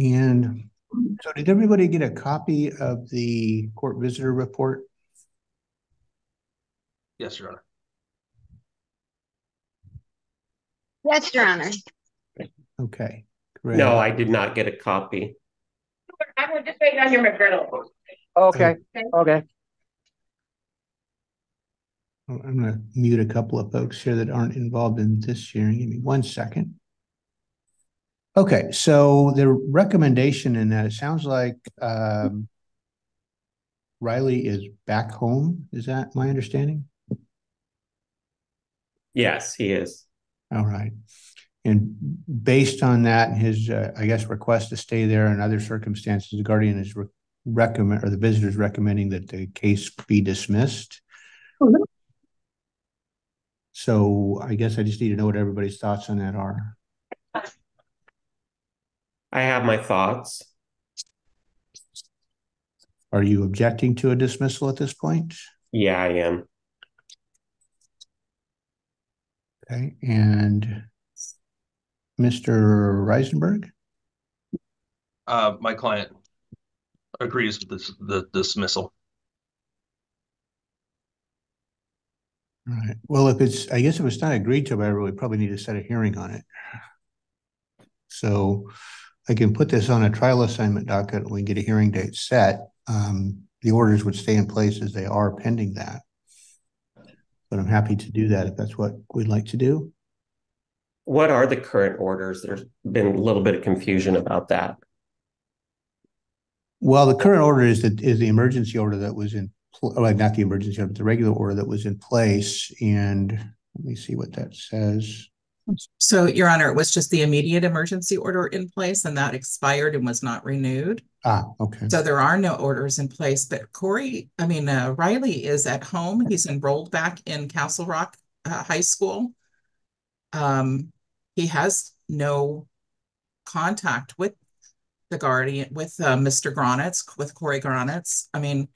And so did everybody get a copy of the court visitor report? Yes, Your Honor. Yes, Your Honor. Okay, great. No, I did not get a copy. I'm just waiting on your McGriddle. Okay. Okay. I'm going to mute a couple of folks here that aren't involved in this sharing. Give me 1 second. Okay, so the recommendation in that, it sounds like Riley is back home. Is that my understanding? Yes, he is. All right. And based on that, his, I guess, request to stay there and other circumstances, the guardian is recommend, or the visitor is recommending that the case be dismissed. Mm-hmm. So I guess I just need to know what everybody's thoughts on that are. I have my thoughts. Are you objecting to a dismissal at this point? Yeah, I am. Okay, and Mr. Reisenberg? My client agrees with the dismissal. All right. Well, if it's, I guess if it's not agreed to by everybody, we probably need to set a hearing on it. So I can put this on a trial assignment docket and we get a hearing date set. The orders would stay in place as they are pending that. But I'm happy to do that if that's what we'd like to do. What are the current orders? There's been a little bit of confusion about that. Well, the current order is the emergency order that was in, like not the emergency order, but the regular order that was in place. And let me see what that says. So, Your Honor, it was just the immediate emergency order in place and that expired and was not renewed. Ah, okay. So there are no orders in place, but Riley is at home. He's enrolled back in Castle Rock High School. He has no contact with the guardian, with Mr. Gronitz, with Corey Gronitz. I mean,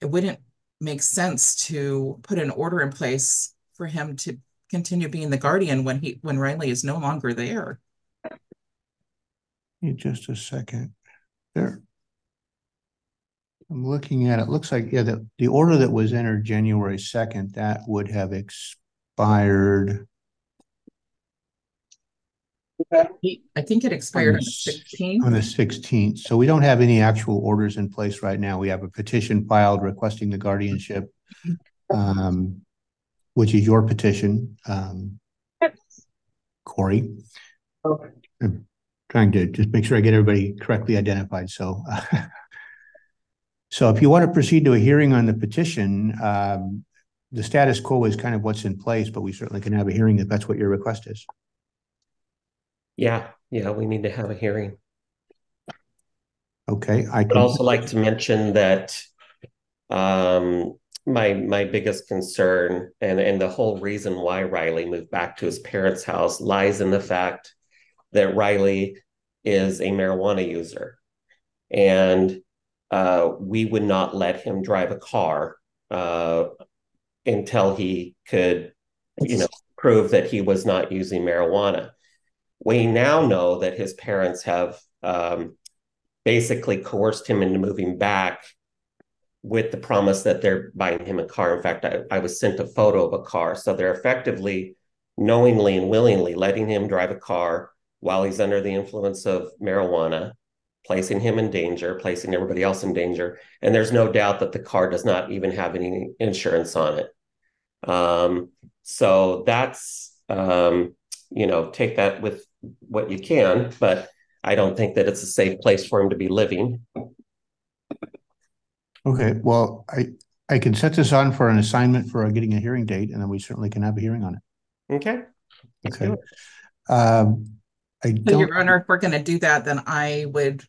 it wouldn't make sense to put an order in place for him to continue being the guardian when Riley is no longer there. Just a second. There. I'm looking at it. Looks like, yeah, the order that was entered January 2nd, that would have expired. I think it expired on the 16th. On the 16th. So we don't have any actual orders in place right now. We have a petition filed requesting the guardianship, which is your petition, Corey. Okay. I'm trying to just make sure I get everybody correctly identified. So, so if you want to proceed to a hearing on the petition, the status quo is kind of what's in place, but we certainly can have a hearing if that's what your request is. Yeah, we need to have a hearing. Okay, I would also like to mention that my biggest concern and the whole reason why Riley moved back to his parents' house lies in the fact that Riley is a marijuana user, and we would not let him drive a car until he could, prove that he was not using marijuana. We now know that his parents have basically coerced him into moving back with the promise that they're buying him a car. In fact, I was sent a photo of a car. So they're effectively, knowingly and willingly letting him drive a car while he's under the influence of marijuana, placing him in danger, placing everybody else in danger. And there's no doubt that the car does not even have any insurance on it. So that's, take that with what you can, but I don't think that it's a safe place for him to be living. Okay, well, I can set this on for an assignment for getting a hearing date, and then we certainly can have a hearing on it. Okay. Okay. Your Honor, if we're going to do that, then I would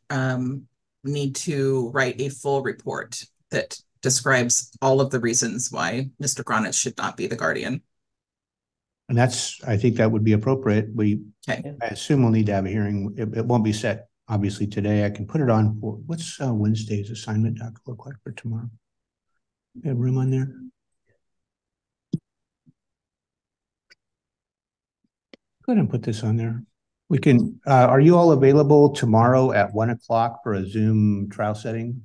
need to write a full report that describes all of the reasons why Mr. Gronitz should not be the guardian. And I think that would be appropriate. I assume we'll need to have a hearing. It won't be set, obviously, today. I can put it on for, what's Wednesday's assignment doc look like for tomorrow? You have room on there? Go ahead and put this on there. We can, are you all available tomorrow at 1 o'clock for a Zoom trial setting?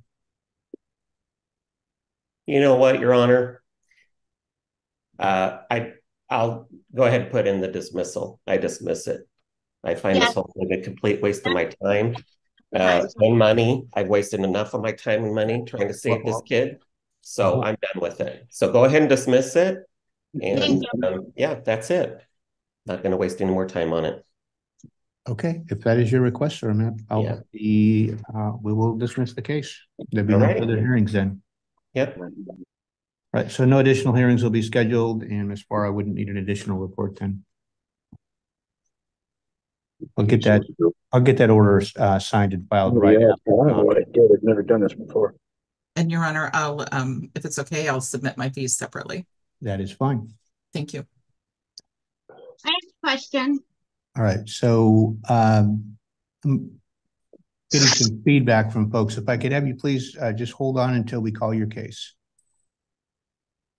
You know what, Your Honor? I'll go ahead and put in the dismissal. I dismiss it. I find this whole thing a complete waste of my time and money. I've wasted enough of my time and money trying to save this kid. So I'm done with it. So go ahead and dismiss it. And yeah, that's it. Not going to waste any more time on it. Okay, if that is your request, sir, we will dismiss the case. There'll be no further hearings then. Yep. Right, so no additional hearings will be scheduled, and Ms. Barr, I wouldn't need an additional report then. I'll get that order signed and filed right now. What I did, I've never done this before. And Your Honor, I'll if it's okay, I'll submit my fees separately. That is fine. Thank you. I have a question. All right, so I'm getting some feedback from folks. If I could have you please just hold on until we call your case.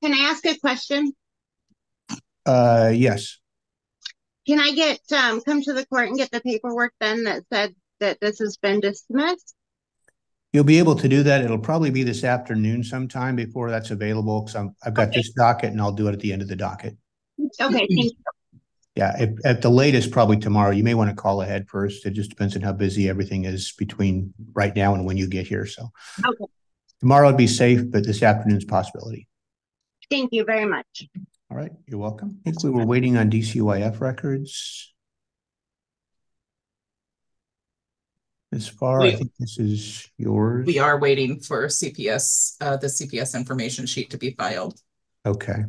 Can I ask a question? Yes. Can I get come to the court and get the paperwork then that said that this has been dismissed? You'll be able to do that. It'll probably be this afternoon sometime before that's available, because I've got this docket and I'll do it at the end of the docket. Okay, thank you. Yeah, at the latest, probably tomorrow. You may want to call ahead first. It just depends on how busy everything is between right now and when you get here. So tomorrow would be safe, but this afternoon's possibility. Thank you very much. All right, you're welcome. I think we were waiting on DCYF records. As far, I think this is yours. We are waiting for CPS, the CPS information sheet to be filed. Okay.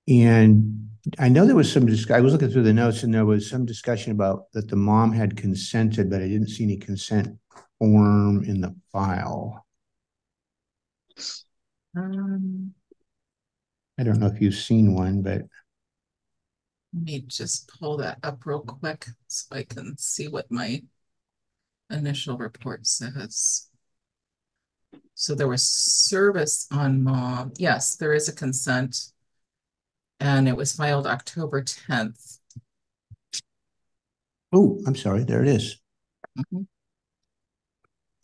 And I know there was some discussion. I was looking through the notes, and there was some discussion about that the mom had consented, but I didn't see any consent form in the file. I don't know if you've seen one, but let me just pull that up real quick so I can see what my initial report says. So there was service on mom. Yes, there is a consent. And it was filed October 10th. Oh, I'm sorry. There it is.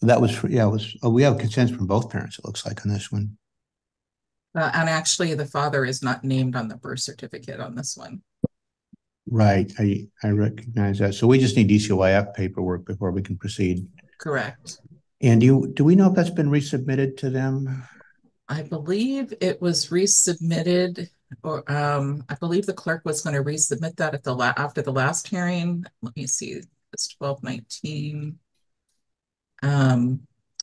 That was for, yeah, it was, we have consent from both parents, it looks like, on this one. And actually, the father is not named on the birth certificate on this one. Right. I recognize that. So we just need DCYF paperwork before we can proceed. Correct. And do we know if that's been resubmitted to them? I believe it was resubmitted, or I believe the clerk was going to resubmit that at the after the last hearing. Let me see. It's 12/19. Do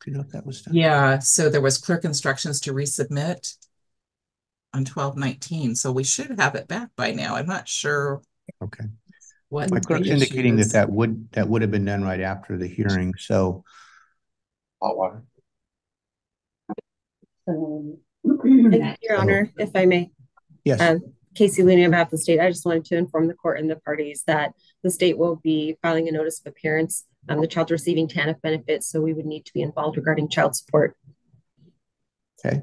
you know if that was done? Yeah. So there was clerk instructions to resubmit on 12/19. So we should have it back by now. I'm not sure. Okay. What my clerk's indicating that would have been done right after the hearing. So. Your Honor, if I may. Yes. Casey Looney on behalf of the state. I just wanted to inform the court and the parties that the state will be filing a notice of appearance. The child's receiving TANF benefits, so we would need to be involved regarding child support. Okay.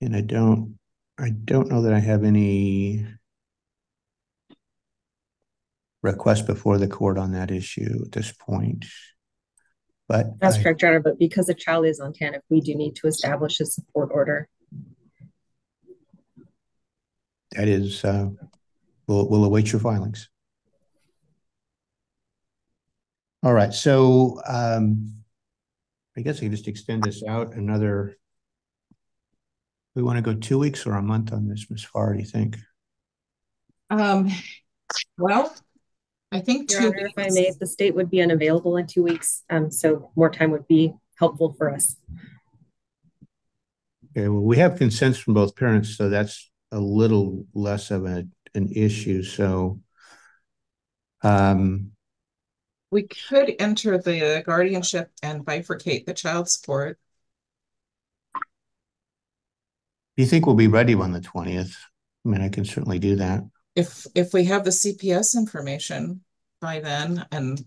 And I don't know that I have any request before the court on that issue at this point. But that's correct, Your Honor. But because the child is on TANF, we do need to establish a support order. That is, we'll await your filings. All right, so I guess I can just extend this out another. We want to go 2 weeks or a month on this, Ms. Farr, do you think? Well, I think Your Honor, if I may, the state would be unavailable in 2 weeks, so more time would be helpful for us. Okay, well, we have consents from both parents, so that's a little less of an issue. So we could enter the guardianship and bifurcate the child support. Do you think we'll be ready on the 20th? I mean, I can certainly do that. If we have the CPS information by then, and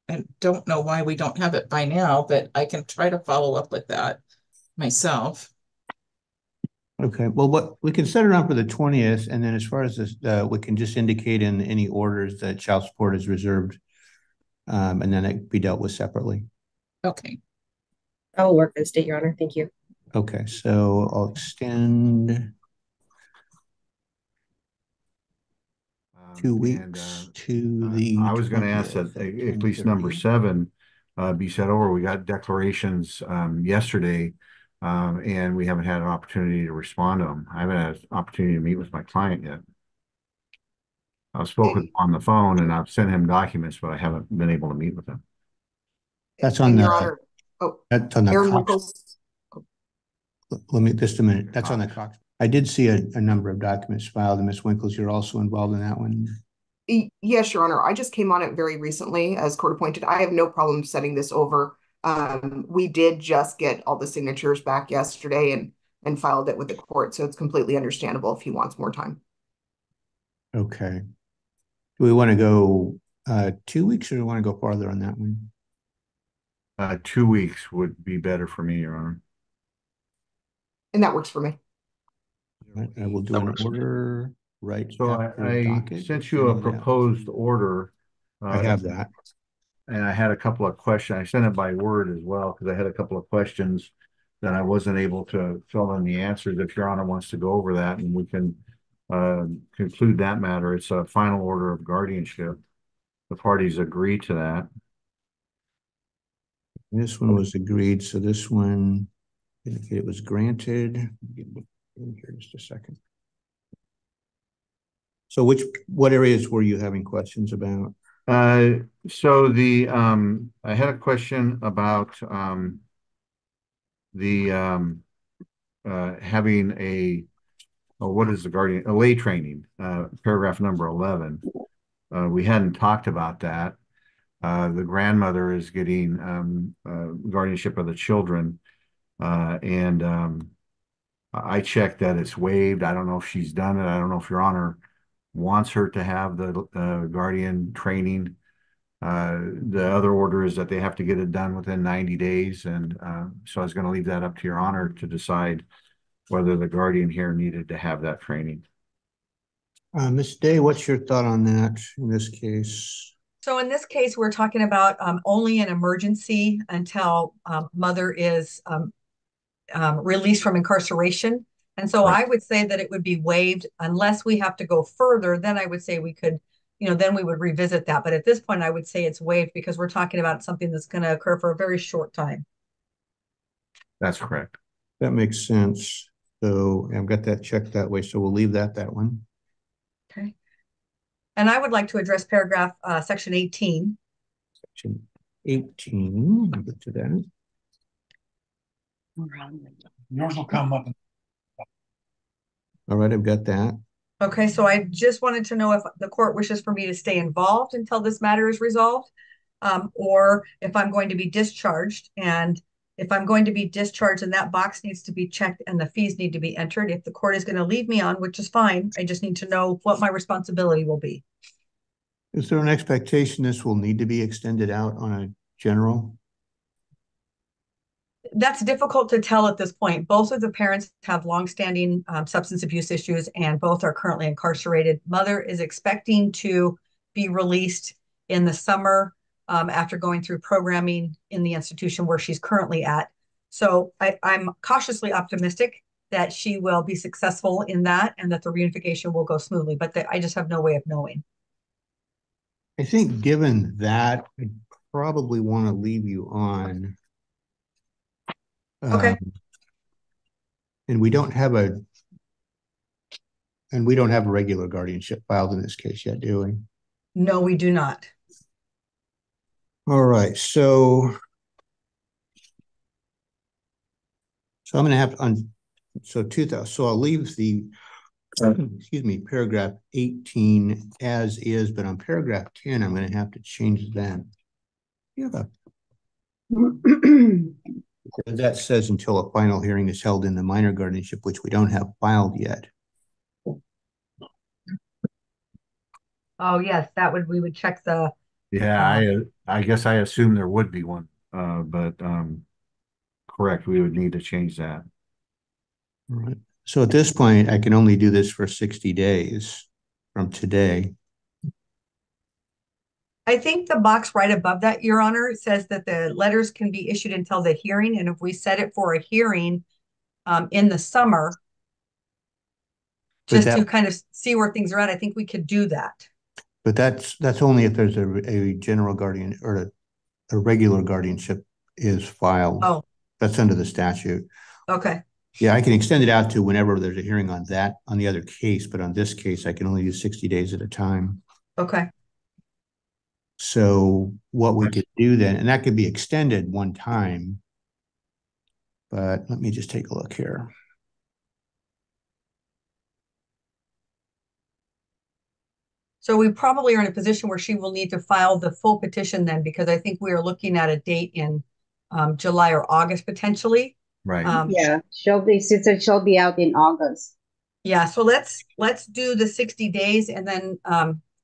I don't know why we don't have it by now, but I can try to follow up with that myself. Okay, well, what we can set it on for the 20th, and then as far as this, we can just indicate in any orders that child support is reserved, and then it be dealt with separately. Okay. I will work for the state, Your Honor. Thank you. Okay, so I'll extend 2 weeks to the. I was going to ask that at least number 7 be set over. We got declarations yesterday, and we haven't had an opportunity to respond to them. I haven't had an opportunity to meet with my client yet. I've spoken on the phone and I've sent him documents, but I haven't been able to meet with him. That's on Your the. Honor. Oh, that's on the. Aaron Winkles. Let me just a minute. That's on the Cox. I did see a number of documents filed, and Ms. Winkles, you're also involved in that one. Yes, Your Honor. I just came on it very recently as court appointed. I have no problem setting this over. We did just get all the signatures back yesterday and filed it with the court, so it's completely understandable if he wants more time. Okay. Do we want to go 2 weeks, or do we want to go farther on that one? 2 weeks would be better for me, Your Honor. And that works for me. Right, I will do an order right. So I sent you a proposed order. I have that. And I had a couple of questions. I sent it by word as well, because I had a couple of questions that I wasn't able to fill in the answers. If Your Honor wants to go over that, and we can conclude that matter. It's a final order of guardianship. The parties agree to that. This one was agreed, so this one, it was granted. In here just a second. So what areas were you having questions about? So the I had a question about having what is the guardian lay training, paragraph number 11. We hadn't talked about that. The grandmother is getting guardianship of the children, and I checked that it's waived. I don't know if she's done it. I don't know if Your Honor wants her to have the guardian training. The other order is that they have to get it done within 90 days. And so I was going to leave that up to Your Honor to decide whether the guardian here needed to have that training. Ms. Day, what's your thought on that in this case? So in this case, we're talking about only an emergency until mother is released from incarceration. And so right. I would say that it would be waived unless we have to go further. Then I would say we could, then we would revisit that. But at this point, I would say it's waived because we're talking about something that's going to occur for a very short time. That's correct. That makes sense. So I've got that checked that way. So we'll leave that one. Okay. And I would like to address paragraph section 18. Section 18, I'll get to that. Yours will come up. All right, I've got that. Okay, so I just wanted to know if the court wishes for me to stay involved until this matter is resolved, or if I'm going to be discharged. And if I'm going to be discharged, and that box needs to be checked and the fees need to be entered. If the court is going to leave me on, which is fine, I just need to know what my responsibility will be. Is there an expectation this will need to be extended out on a general? That's difficult to tell at this point. Both of the parents have longstanding substance abuse issues, and both are currently incarcerated. Mother is expecting to be released in the summer after going through programming in the institution where she's currently at. So I'm cautiously optimistic that she will be successful in that and that the reunification will go smoothly, but I just have no way of knowing. I think given that, I probably want to leave you on. Okay. And we don't have a regular guardianship filed in this case yet, do we? No, we do not. All right, so I'm going to have on so 2000. So I'll leave the excuse me, paragraph 18 as is, but on paragraph 10, I'm going to have to change that. You have that says until a final hearing is held in the minor guardianship, which we don't have filed yet. Oh yes, we would check the. Yeah, I guess I assume there would be one, but correct, we would need to change that. All right. So at this point, I can only do this for 60 days from today. I think the box right above that, Your Honor, says that the letters can be issued until the hearing. And if we set it for a hearing in the summer, just to kind of see where things are at, I think we could do that. But that's only if there's a general guardian or a regular guardianship is filed. Oh, that's under the statute. Okay. Yeah, I can extend it out to whenever there's a hearing on that, on the other case, but on this case, I can only do 60 days at a time. Okay. So what we could do then, and that could be extended one time, but let me just take a look here. So we probably are in a position where she will need to file the full petition then, because I think we are looking at a date in July or August potentially. Right. Yeah, she said she'll be out in August. Yeah, so let's do the 60 days, and then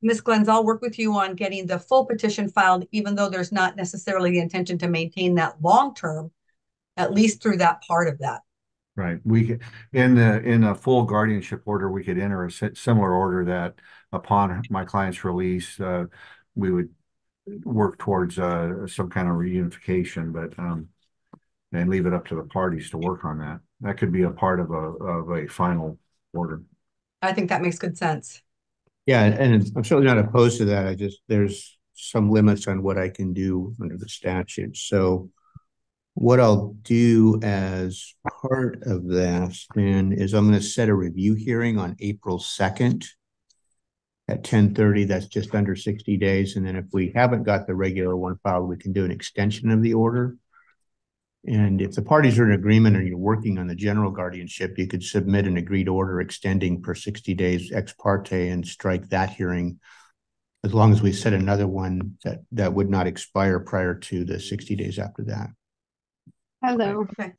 Ms. Glens, I'll work with you on getting the full petition filed, even though there's not necessarily the intention to maintain that long term, at least through that part of that. Right. We could, in a full guardianship order, we could enter a similar order that upon my client's release, we would work towards some kind of reunification, but and leave it up to the parties to work on that. That could be a part of a final order. I think that makes good sense. Yeah, and I'm certainly not opposed to that. There's some limits on what I can do under the statute. So what I'll do as part of that then is I'm going to set a review hearing on April 2nd at 10:30. That's just under 60 days. And then if we haven't got the regular one filed, we can do an extension of the order. And if the parties are in agreement and you're working on the general guardianship, you could submit an agreed order extending per 60 days ex parte and strike that hearing, as long as we set another one that would not expire prior to the 60 days after that. Hello. Okay.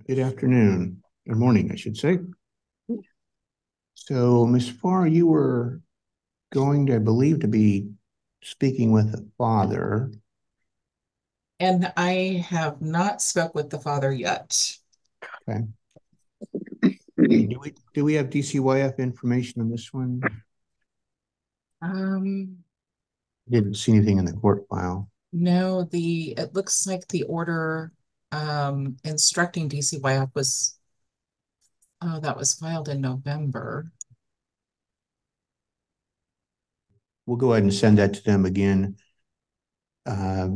Good afternoon, or morning, I should say. So, Ms. Farr, you were going to, I believe, to be speaking with the father. And I have not spoke with the father yet. Okay. Do we have DCYF information on this one? Didn't see anything in the court file. No, it looks like the order instructing DCYF was that was filed in November. We'll go ahead and send that to them again.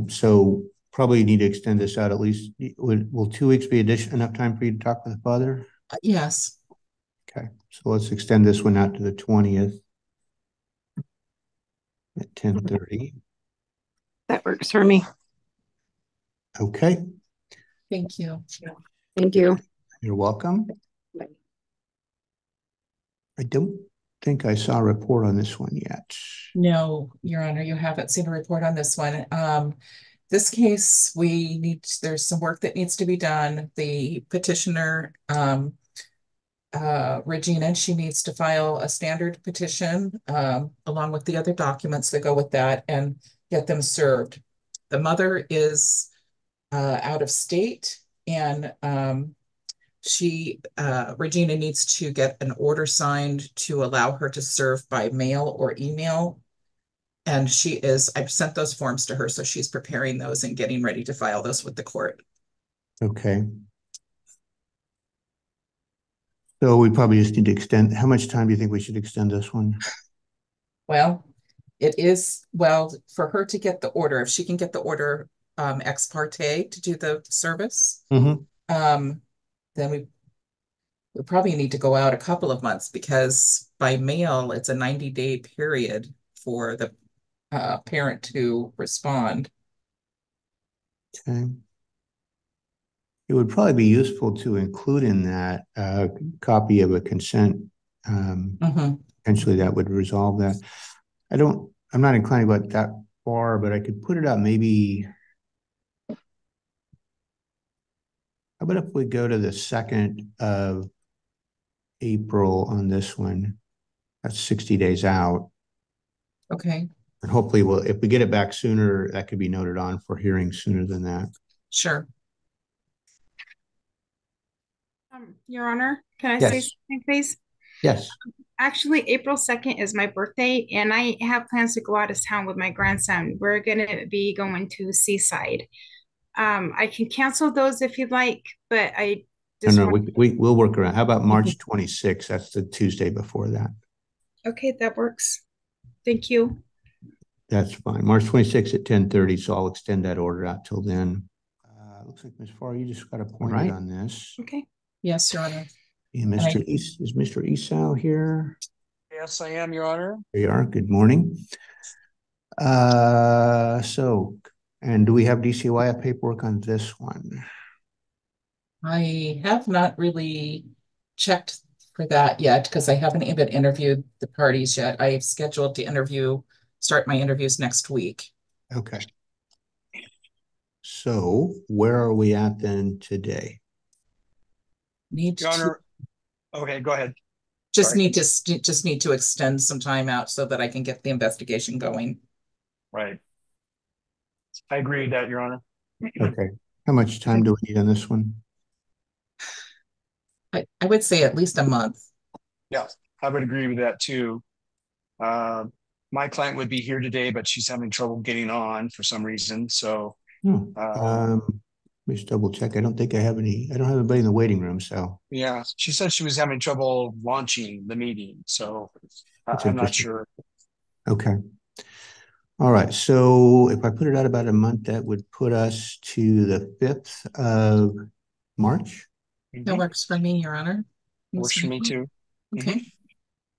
So probably need to extend this out at least. Will 2 weeks be enough time for you to talk with the father? Yes. Okay, so let's extend this one out to the 20th at 10:30. That works for me. Okay. Thank you. Thank you. You're welcome. Bye. I don't think I saw a report on this one yet. No, Your Honor, you haven't seen a report on this one. This case, there's some work that needs to be done. The petitioner, Regina, she needs to file a standard petition along with the other documents that go with that and get them served. The mother is out of state, and Regina needs to get an order signed to allow her to serve by mail or email. And I've sent those forms to her, so she's preparing those and getting ready to file those with the court. Okay. So we probably just need to extend. How much time do you think we should extend this one? Well, for her to get the order, if she can get the order ex parte to do the service, then we probably need to go out a couple of months, because by mail, it's a 90-day period for the parent to respond. Okay. It would probably be useful to include in that a copy of a consent. Potentially that would resolve that. I'm not inclined to go that far, but I could put it out maybe. How about if we go to the 2nd of April on this one? That's 60 days out. Okay. And hopefully if we get it back sooner, that could be noted on for hearing sooner than that. Sure. Your Honor, can I say Yes. something, please? Yes. Actually, April 2nd is my birthday, and I have plans to go out of town with my grandson. We're gonna be going to Seaside. I can cancel those if you'd like, but I No, just no, want. we'll work around. How about March 26th? That's the Tuesday before that. Okay, that works. Thank you. That's fine. March 26th at 10:30, so I'll extend that order out till then. Looks like Ms. Farr, you just got appointed on this. Okay. Yes, Your Honor. And is Mr. Esau here? Yes, I am, Your Honor. There you are. Good morning. And do we have DCYF paperwork on this one? I have not really checked for that yet because I haven't even interviewed the parties yet. I have scheduled to start my interviews next week. Okay. So where are we at then today? Your Honor, okay, go ahead. Just need to extend some time out so that I can get the investigation going. Right. I agree with that, Your Honor. Okay. How much time do we need on this one? I would say at least a month. Yeah, I would agree with that too. My client would be here today, but she's having trouble getting on for some reason. So let me just double check. I don't have anybody in the waiting room, so yeah, she said she was having trouble launching the meeting. So I'm not sure. Okay. All right. So if I put it out about a month, that would put us to the 5th of March. That works for me, Your Honor. Works for me too. Okay.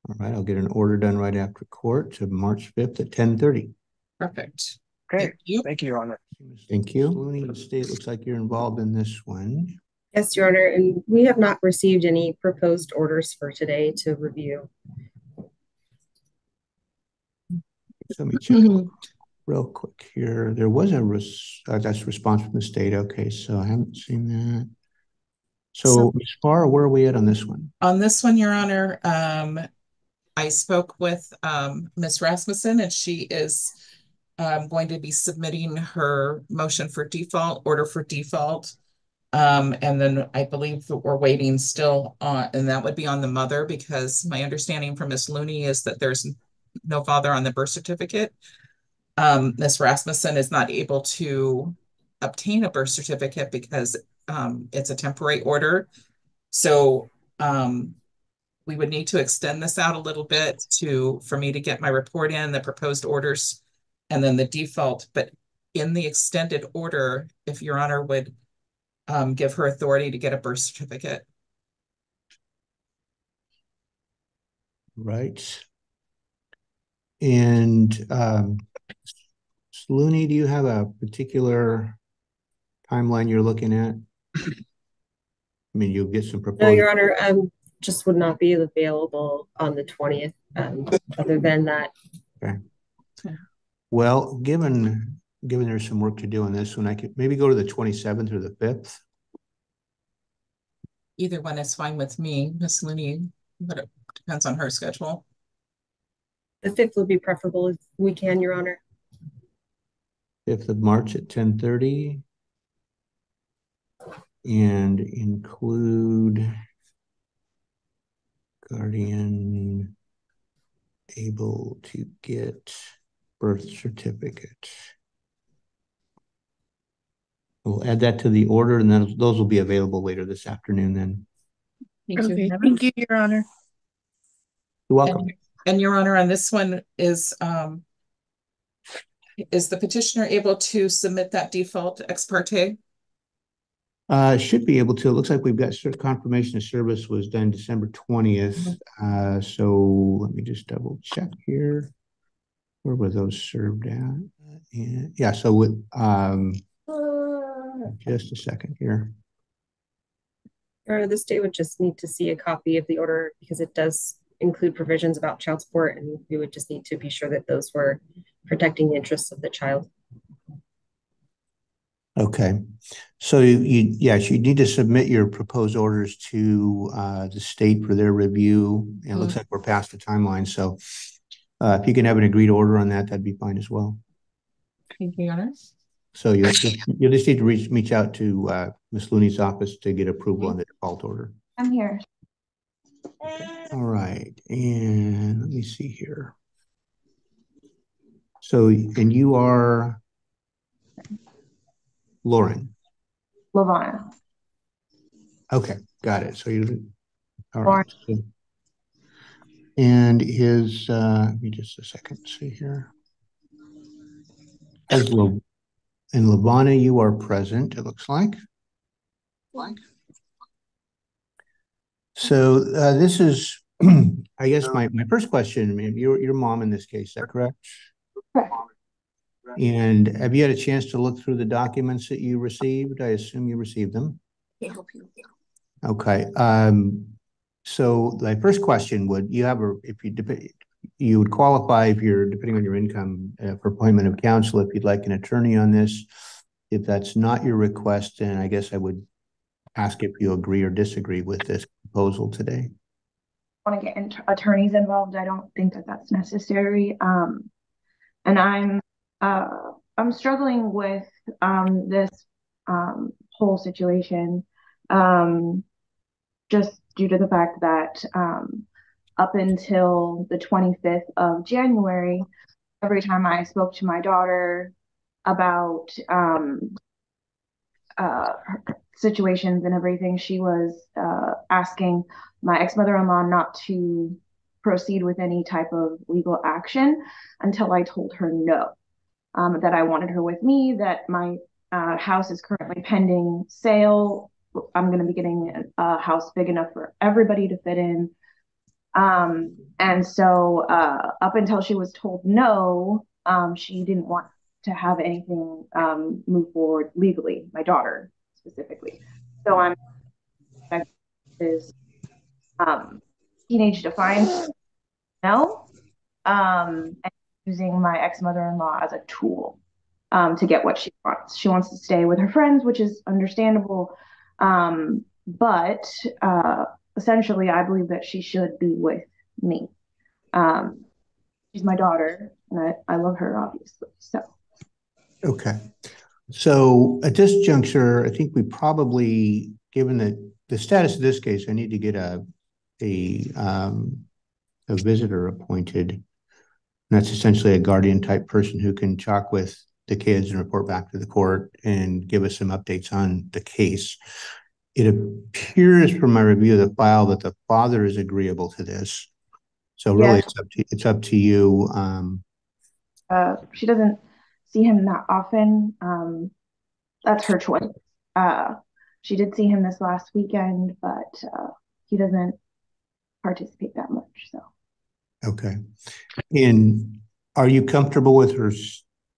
All right. I'll get an order done right after court to March 5th at 10:30. Perfect. Okay. Thank you, Your Honor. Thank you. Looney, the state looks like you're involved in this one. Yes, Your Honor, and we have not received any proposed orders for today to review. So let me check real quick here. There was that's response from the state. Okay, so I haven't seen that. So Ms. Farr, where are we at on this one? On this one, Your Honor, I spoke with Ms. Rasmussen, and she is going to be submitting her motion for default, order for default. And then I believe that we're waiting still on, and that would be on the mother, because my understanding from Ms. Looney is that there's no father on the birth certificate. Ms. Rasmussen is not able to obtain a birth certificate because it's a temporary order. So we would need to extend this out a little bit for me to get my report in, the proposed orders, and then the default. But in the extended order, if Your Honor would give her authority to get a birth certificate. Right. And Looney, do you have a particular timeline you're looking at? I mean, you'll get some proposals. No, Your Honor, just would not be available on the 20th. Other than that. Okay. Well, given there's some work to do on this one, I could maybe go to the 27th or the 5th. Either one is fine with me, Miss Looney, but it depends on her schedule. The 5th would be preferable if we can, Your Honor. 5th of March at 10:30. And include guardian able to get birth certificate. We'll add that to the order, and then those will be available later this afternoon then. Thank you. Thank you, Your Honor. You're welcome. And Your Honor, on this one, is the petitioner able to submit that default ex parte? Should be able to. It looks like we've got confirmation of service was done December 20th. So let me just double check here. Where were those served at? And yeah, so with just a second here. The state would just need to see a copy of the order because it does include provisions about child support, and we would just need to be sure that those were protecting the interests of the child. Okay, so you need to submit your proposed orders to the state for their review. And it looks like we're past the timeline, so if you can have an agreed order on that, that'd be fine as well. Thank you, Your Honor. So you'll just need to reach out to Ms. Looney's office to get approval on the default order. I'm here. All right, and let me see here. So, and you are Lauren. Lavana. Okay, got it. So you, all right. So, and his, give me just a second, see here. As and Lavana, you are present, it looks like. So this is, I guess my first question, ma'am, your mom in this case, is that correct? Correct. And have you had a chance to look through the documents that you received? I assume you received them. Can't help you. Okay. So my first question would, you have you would qualify if you're, depending on your income, for appointment of counsel if you'd like an attorney on this. If that's not your request, then I guess I would ask if you agree or disagree with this proposal today. I want to get attorneys involved. I don't think that that's necessary. And I'm struggling with this whole situation, just due to the fact that up until the 25th of January, every time I spoke to my daughter about situations and everything, she was asking my ex-mother-in-law not to proceed with any type of legal action until I told her no, that I wanted her with me, that my house is currently pending sale. I'm going to be getting a house big enough for everybody to fit in. And so up until she was told no, she didn't want to have anything move forward legally, my daughter specifically. So I'm is teenage defiance no, and using my ex-mother-in-law as a tool to get what she wants. She wants to stay with her friends, which is understandable. But essentially, I believe that she should be with me. She's my daughter, and I love her, obviously. So. Okay. So at this juncture, I think we probably, given the status of this case, I need to get a visitor appointed. And that's essentially a guardian type person who can talk with the kids and report back to the court and give us some updates on the case. It appears from my review of the file that the father is agreeable to this. So really, it's up to you. She doesn't see him that often. That's her choice. She did see him this last weekend, but he doesn't participate that much. So. Okay. And are you comfortable with her,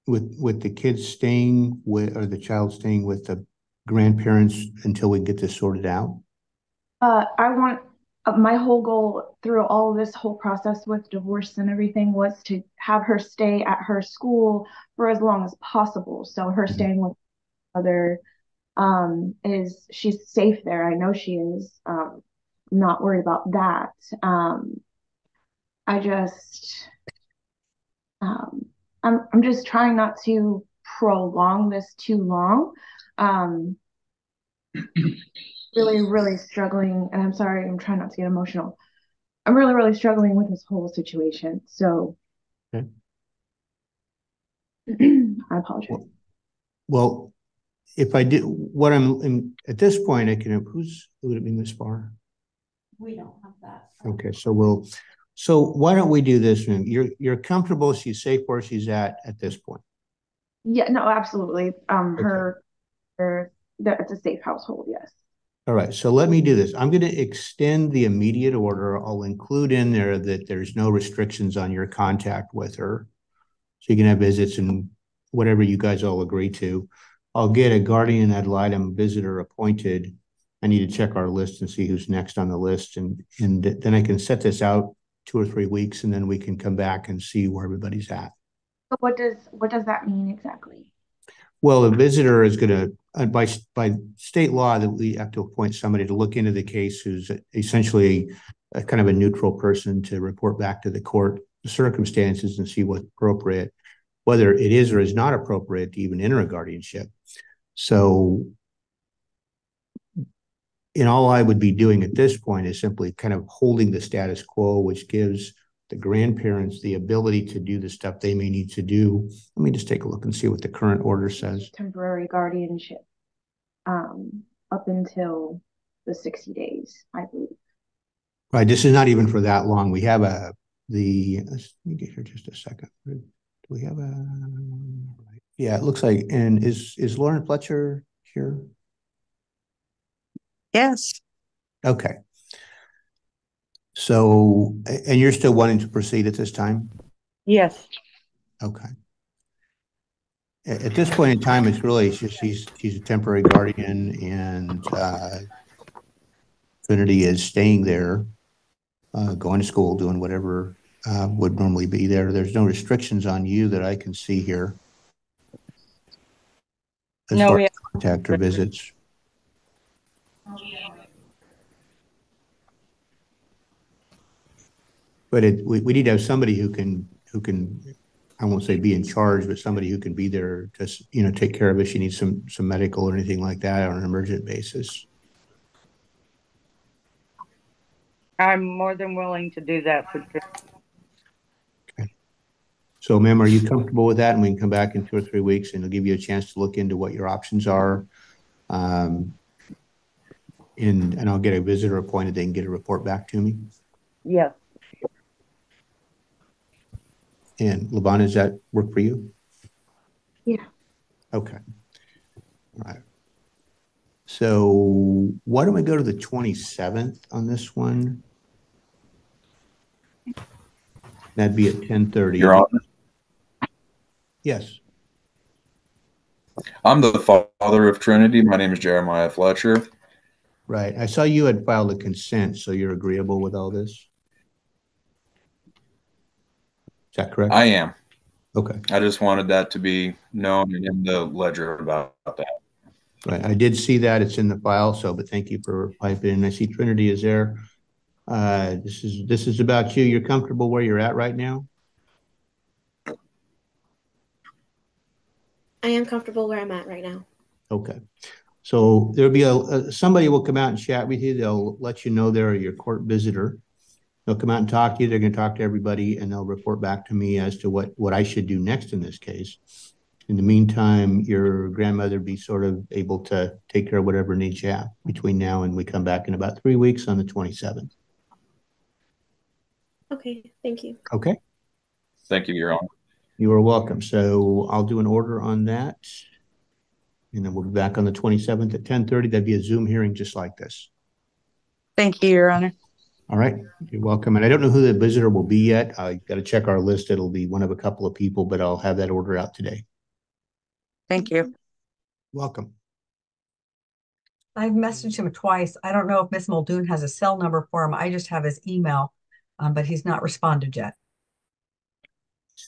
with the kids staying with, or the child staying with the grandparents until we get this sorted out? I want, my whole goal through all this whole process with divorce and everything was to have her stay at her school for as long as possible. So her staying with other she's safe there. I know she is. Not worried about that. I just I'm just trying not to prolong this too long. Really struggling, and I'm sorry, I'm trying not to get emotional. I'm really struggling with this whole situation. So okay. I apologize. Well, if I did what I'm at this point, I can, would it be Ms. Barr? We don't have that. Okay, so why don't we do this? You're comfortable, she's safe where she's at this point? Yeah, no, absolutely. It's a safe household, yes. All right, so let me do this. I'm going to extend the immediate order. I'll include in there that there's no restrictions on your contact with her. So you can have visits and whatever you guys all agree to. I'll get a guardian ad litem visitor appointed. I need to check our list and see who's next on the list. And then I can set this out 2 or 3 weeks, and then we can come back and see where everybody's at. So what does that mean exactly? Well, a visitor is going to, by state law, that we have to appoint somebody to look into the case who's essentially a kind of a neutral person to report back to the court the circumstances and see what's appropriate, whether it is or is not appropriate to even enter a guardianship. So and all I would be doing at this point is simply kind of holding the status quo, which gives the grandparents the ability to do the stuff they may need to do. Let me just take a look and see what the current order says. Temporary guardianship, up until the 60 days, I believe. Right, this is not even for that long. We have let me get here just a second. Do we have yeah, it looks like, and is Lauren Fletcher here? Yes. Okay. So, and you're still wanting to proceed at this time? Yes. Okay. At this point in time, it's just she's a temporary guardian, and Trinity is staying there, going to school, doing whatever would normally be there. There's no restrictions on you that I can see here as far as contact or visits. But we need to have somebody who can I won't say be in charge, but somebody who can be there to take care of it. She needs some medical or anything like that on an emergent basis. I'm more than willing to do that. Okay. So, ma'am, are you comfortable with that? And we can come back in 2 or 3 weeks, and it'll give you a chance to look into what your options are. And I'll get a visitor appointed. They can get a report back to me. Yes. And LaVon, does that work for you? Yeah. Okay. All right. So why don't we go to the 27th on this one? That'd be at 10:30. Your Honor? Yes. I'm the father of Trinity. My name is Jeremiah Fletcher. Right. I saw you had filed a consent, so you're agreeable with all this? Is that correct? I am. Okay. I just wanted that to be known and in the ledger about that. Right. I did see that. It's in the file, but thank you for piping in. I see Trinity is there. This is about you. You're comfortable where you're at right now? I am comfortable where I'm at right now. Okay. So there'll be somebody will come out and chat with you. They'll let you know they're your court visitor. They'll come out and talk to you. They're going to talk to everybody, and they'll report back to me as to what I should do next in this case. In the meantime, your grandmother be sort of able to take care of whatever needs you have between now and we come back in about 3 weeks on the 27th. Okay, thank you. Okay. Thank you, Your Honor. You are welcome. So I'll do an order on that, and then we'll be back on the 27th at 10:30. That'd be a Zoom hearing just like this. Thank you, Your Honor. All right, you're welcome. And I don't know who the visitor will be yet. I got to check our list. It'll be one of a couple of people, but I'll have that order out today. Thank you. Welcome. I've messaged him twice. I don't know if Miss Muldoon has a cell number for him. I just have his email, but he's not responded yet.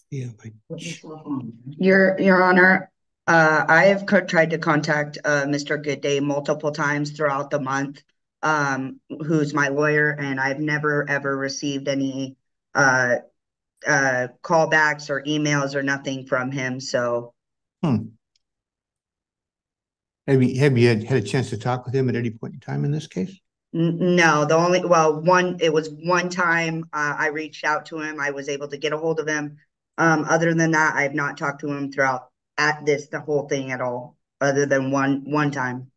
Yeah. Your Honor, I have tried to contact Mr. Goodday multiple times throughout the month, who's my lawyer, and I've never ever received any callbacks or emails or nothing from him. So, have you had a chance to talk with him at any point in time in this case? no, it was one time I reached out to him. I was able to get a hold of him. Other than that, I have not talked to him throughout the whole thing at all, other than one time.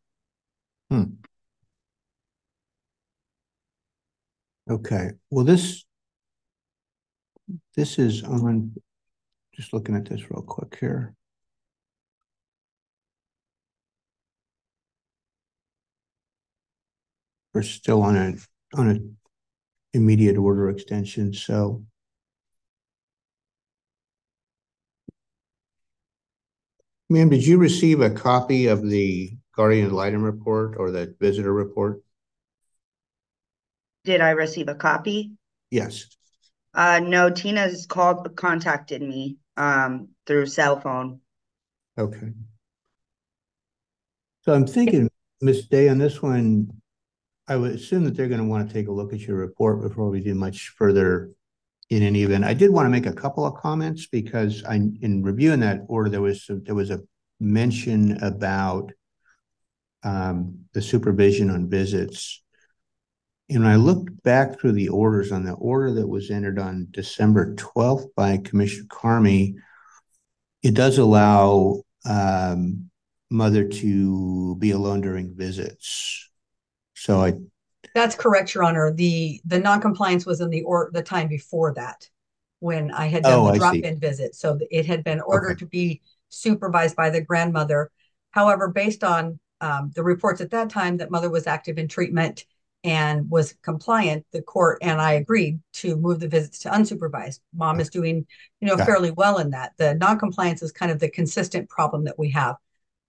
Okay. Well, this is on, just looking at this real quick here. We're still on an immediate order extension, so. Ma'am, did you receive a copy of the guardian ad litem report or the visitor report? Did I receive a copy? Yes. No, Tina's contacted me through cell phone. Okay. So I'm thinking, Ms. Day, on this one, I would assume that they're going to want to take a look at your report before we do much further in any event. I did want to make a couple of comments because in reviewing that order, there was a mention about the supervision on visits. And when I looked back through the orders on the order that was entered on December 12th by Commissioner Carmi, it does allow mother to be alone during visits. So That's correct, Your Honor. The non-compliance was in the time before that, when I had done the drop-in visit. So it had been ordered to be supervised by the grandmother. However, based on the reports at that time that mother was active in treatment and was compliant, the court and I agreed to move the visits to unsupervised. Mom is doing, fairly well in that. The non-compliance is kind of the consistent problem that we have.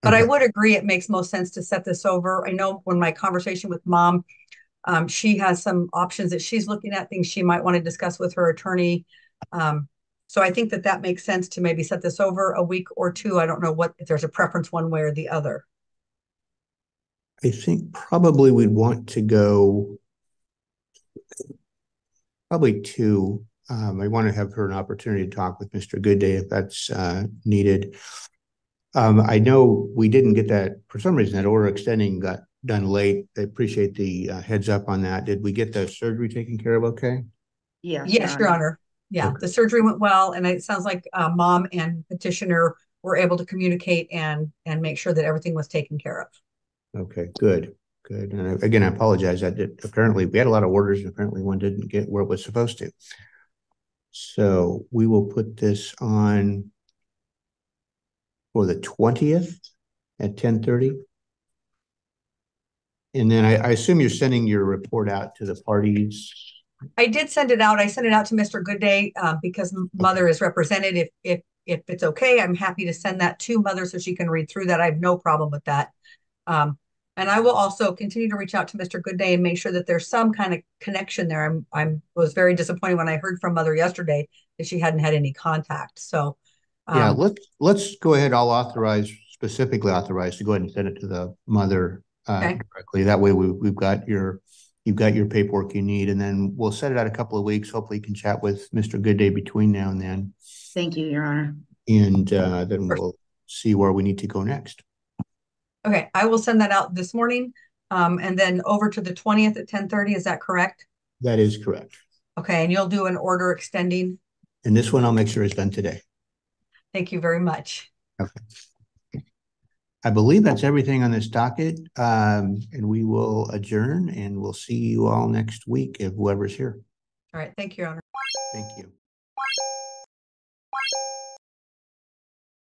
But I would agree it makes most sense to set this over. I know when my conversation with mom, she has some options that she's looking at, things she might want to discuss with her attorney. So I think that makes sense to maybe set this over a week or two. I don't know if there's a preference one way or the other. I think probably we'd want to go probably two. I want to have her an opportunity to talk with Mr. Goodday if that's needed. I know we didn't get that, for some reason, that order extending got done late. I appreciate the heads up on that. Did we get the surgery taken care of okay? Yes, Your Honor. Yeah, the surgery went well, and it sounds like mom and petitioner were able to communicate and make sure that everything was taken care of. Okay, good. And again, I apologize. Apparently we had a lot of orders, and apparently one didn't get where it was supposed to. So we will put this on for the 20th at 10:30. And then I assume you're sending your report out to the parties. I did send it out. I sent it out to Mr. Goodday because mother is represented. If it's okay, I'm happy to send that to mother so she can read through that. I have no problem with that. And I will also continue to reach out to Mr. Goodday and make sure that there's some kind of connection there. I was very disappointed when I heard from mother yesterday that she hadn't had any contact. So yeah, let's go ahead. I'll specifically authorize to go ahead and send it to the mother directly. That way you've got your paperwork you need, and then we'll set it out a couple of weeks. Hopefully you can chat with Mr. Goodday between now and then. Thank you, Your Honor. And then we'll see where we need to go next. Okay, I will send that out this morning, and then over to the 20th at 10:30. Is that correct? That is correct. Okay, and you'll do an order extending? And this one I'll make sure is done today. Thank you very much. Okay. I believe that's everything on this docket, and we will adjourn, and we'll see you all next week if whoever's here. All right, thank you, Your Honor. Thank you.